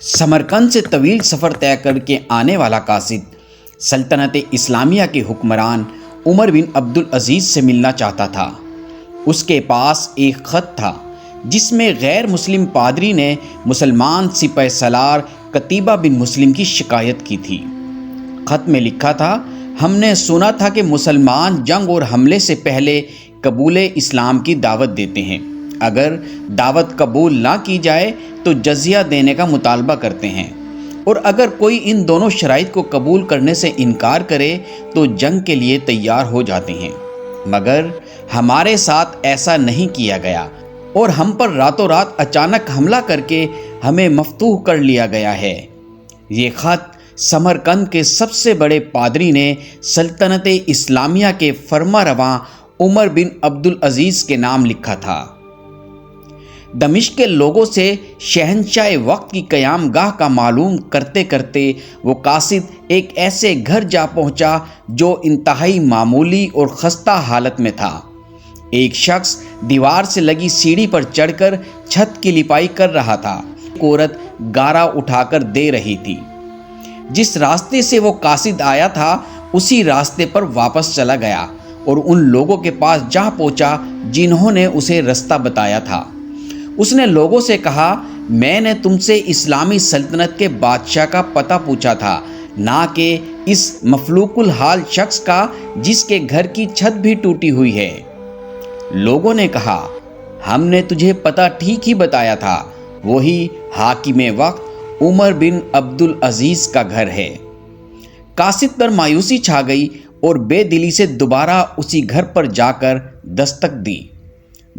समरकंद से तवील सफ़र तय करके आने वाला कासिद सल्तनत इस्लामिया के हुक्मरान उमर बिन अब्दुल अजीज़ से मिलना चाहता था। उसके पास एक ख़त था जिसमें गैर मुस्लिम पादरी ने मुसलमान सिपह सलार कतीबा बिन मुस्लिम की शिकायत की थी। ख़त में लिखा था, हमने सुना था कि मुसलमान जंग और हमले से पहले कबूल इस्लाम की दावत देते हैं। अगर दावत कबूल ना की जाए तो जजिया देने का मुतालबा करते हैं, और अगर कोई इन दोनों शराइत को कबूल करने से इनकार करे तो जंग के लिए तैयार हो जाते हैं। मगर हमारे साथ ऐसा नहीं किया गया और हम पर रातों रात अचानक हमला करके हमें मफ्तूह कर लिया गया है। ये ख़त समरकंद के सबसे बड़े पादरी ने सल्तनत इस्लामिया के फरमारवां उमर बिन अब्दुल अजीज़ के नाम लिखा था। दमिश्क के लोगों से शहंशाह वक्त की क़याम गाह का मालूम करते करते वो कासिद एक ऐसे घर जा पहुंचा जो इंतहाई मामूली और खस्ता हालत में था। एक शख्स दीवार से लगी सीढ़ी पर चढ़कर छत की लिपाई कर रहा था। एक औरत गारा उठाकर दे रही थी। जिस रास्ते से वो कासिद आया था उसी रास्ते पर वापस चला गया और उन लोगों के पास जा पहुंचा जिन्होंने उसे रास्ता बताया था। उसने लोगों से कहा, मैंने तुमसे इस्लामी सल्तनत के बादशाह का पता पूछा था, ना कि इस मफलूकुल हाल शख्स का जिसके घर की छत भी टूटी हुई है। लोगों ने कहा, हमने तुझे पता ठीक ही बताया था, वही हाकिम वक्त उमर बिन अब्दुल अजीज़ का घर है। कासिद पर मायूसी छा गई और बेदिली से दोबारा उसी घर पर जाकर दस्तक दी।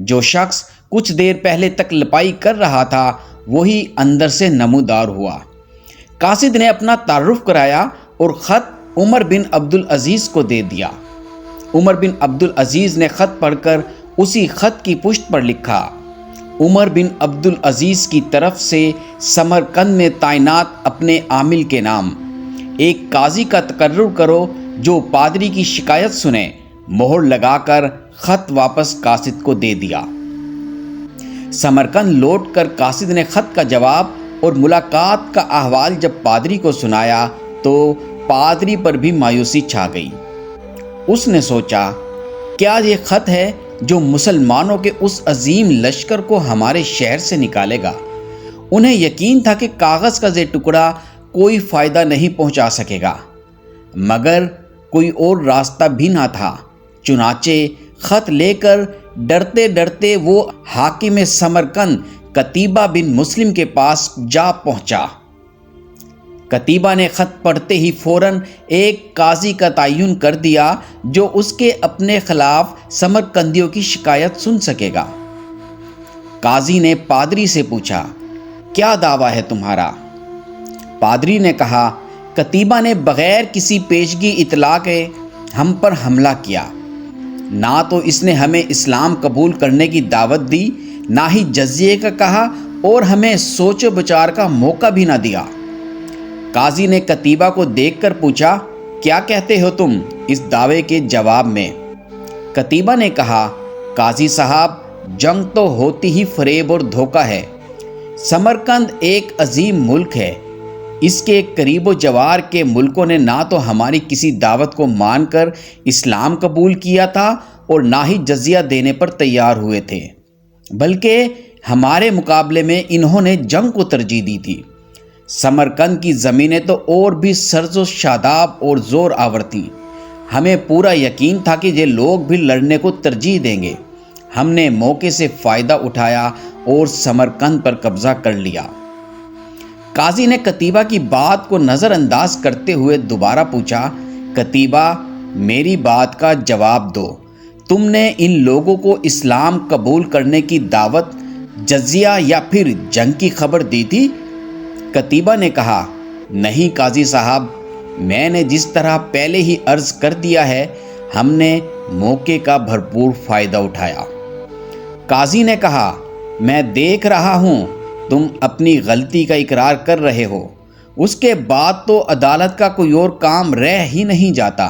जो शख्स कुछ देर पहले तक लपाई कर रहा था वही अंदर से नमूदार हुआ। कासिद ने अपना तारुफ कराया और ख़त उमर बिन अब्दुल अजीज़ को दे दिया। उमर बिन अब्दुल अजीज़ ने ख़त पढ़कर उसी ख़त की पुष्ट पर लिखा, उमर बिन अब्दुल अजीज़ की तरफ से समरकंद में तैनात अपने आमिल के नाम एक काजी का तकर्रुर करो जो पादरी की शिकायत सुने। मोहर लगाकर ख़त वापस कासिद को दे दिया। समरकंद लौटकर कासिद ने ख़त का जवाब और मुलाकात का अहवाल जब पादरी को सुनाया तो पादरी पर भी मायूसी छा गई। उसने सोचा, क्या ये ख़त है जो मुसलमानों के उस अजीम लश्कर को हमारे शहर से निकालेगा। उन्हें यकीन था कि कागज़ का ये टुकड़ा कोई फ़ायदा नहीं पहुंचा सकेगा, मगर कोई और रास्ता भी ना था। चुनाचे ख़त लेकर डरते डरते वो हाकिम समरकंद कतीबा बिन मुस्लिम के पास जा पहुंचा। कतीबा ने ख़त पढ़ते ही फ़ौरन एक काजी का तयन कर दिया जो उसके अपने खिलाफ समरकंदियों की शिकायत सुन सकेगा। काजी ने पादरी से पूछा, क्या दावा है तुम्हारा? पादरी ने कहा, कतीबा ने बग़ैर किसी पेशगी इतला के हम पर हमला किया। ना तो इसने हमें इस्लाम कबूल करने की दावत दी, ना ही जजिए का कहा, और हमें सोचो विचार का मौका भी ना दिया। काजी ने कतीबा को देखकर पूछा, क्या कहते हो तुम इस दावे के जवाब में? कतीबा ने कहा, काजी साहब, जंग तो होती ही फरेब और धोखा है। समरकंद एक अजीम मुल्क है। इसके करीबो जवार के मुल्कों ने ना तो हमारी किसी दावत को मानकर इस्लाम कबूल किया था और ना ही जजिया देने पर तैयार हुए थे, बल्कि हमारे मुकाबले में इन्होंने जंग को तरजीह दी थी। समरकंद की ज़मीनें तो और भी सर्जो शादाब और ज़ोर आवर थीं। हमें पूरा यकीन था कि ये लोग भी लड़ने को तरजीह देंगे। हमने मौके से फ़ायदा उठाया और समरकंद पर कब्ज़ा कर लिया। काजी ने कतीबा की बात को नज़रअंदाज करते हुए दोबारा पूछा, कतीबा, मेरी बात का जवाब दो। तुमने इन लोगों को इस्लाम कबूल करने की दावत, जजिया या फिर जंग की खबर दी थी? कतीबा ने कहा, नहीं काजी साहब, मैंने जिस तरह पहले ही अर्ज़ कर दिया है, हमने मौके का भरपूर फ़ायदा उठाया। काजी ने कहा, मैं देख रहा हूँ तुम अपनी गलती का इकरार कर रहे हो। उसके बाद तो अदालत का कोई और काम रह ही नहीं जाता।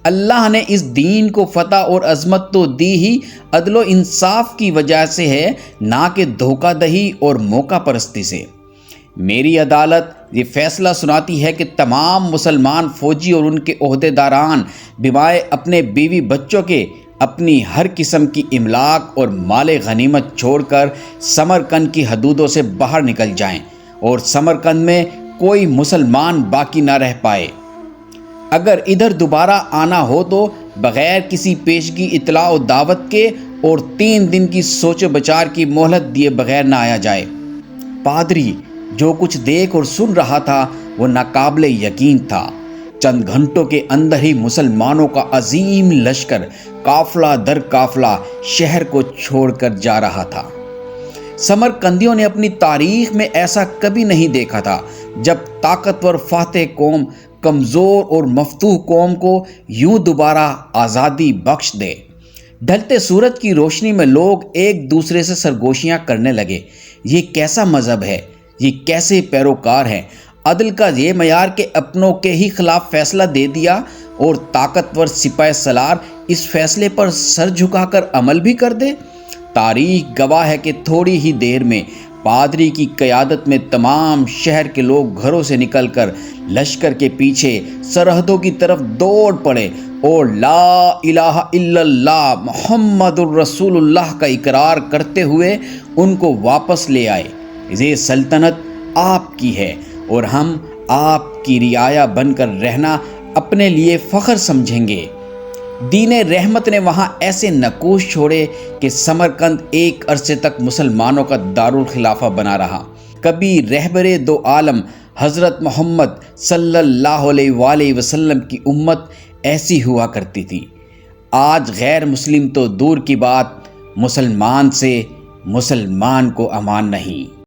اللہ نے اس دین کو فتح اور عظمت تو دی ہی عدل و انصاف کی وجہ سے ہے، نہ کہ دھوکہ دہی اور موقع پرستی سے۔ میری عدالت یہ فیصلہ سناتی ہے کہ تمام مسلمان فوجی اور ان کے عہدیداران بجائے اپنے بیوی بچوں کے اپنی ہر قسم کی املاک اور مال غنیمت چھوڑ کر سمرقند کی حدودوں سے باہر نکل جائیں اور سمرقند میں کوئی مسلمان باقی نہ رہ پائے۔ اگر ادھر دوبارہ آنا ہو تو بغیر کسی پیشگی اطلاع و دعوت کے اور 3 دن کی سوچ و بچار کی مہلت دیے بغیر نہ آیا جائے۔ پادری جو کچھ دیکھ اور سن رہا تھا وہ ناقابل یقین تھا۔ چند گھنٹوں کے اندر ہی مسلمانوں کا عظیم لشکر قافلہ در قافلہ شہر کو چھوڑ کر جا رہا تھا۔ سمرقندیوں نے اپنی تاریخ میں ایسا کبھی نہیں دیکھا تھا جب طاقتور فاتح قوم کمزور اور مفتوح قوم کو یوں دوبارہ آزادی بخش دے۔ ڈھلتے سورج کی روشنی میں لوگ ایک دوسرے سے سرگوشیاں کرنے لگے۔ یہ کیسا مذہب ہے؟ یہ کیسے پیروکار ہیں؟ عدل کا یہ معیار کہ اپنوں کے ہی خلاف فیصلہ دے دیا اور طاقتور سپہ سالار اس فیصلے پر سر جھکا کر عمل بھی کر دے۔ تاریخ گواہ ہے کہ تھوڑی ہی دیر میں پادری کی قیادت میں تمام شہر کے لوگ گھروں سے نکل کر لشکر کے پیچھے سرحدوں کی طرف دوڑ پڑے اور لا الہ الا اللہ محمد الرسول اللہ کا اقرار کرتے ہوئے ان کو واپس لے آئے۔ یہ سلطنت آپ کی ہے اور ہم آپ کی رعایا بن کر رہنا اپنے لیے فخر سمجھیں گے۔ دین رحمت نے وہاں ایسے نقوش چھوڑے کہ سمرقند ایک عرصے تک مسلمانوں کا دارالخلافہ بنا رہا۔ کبھی رہبر دو عالم حضرت محمد صلی اللہ علیہ وآلہ وسلم کی امت ایسی ہوا کرتی تھی۔ آج غیر مسلم تو دور کی بات، مسلمان سے مسلمان کو امان نہیں۔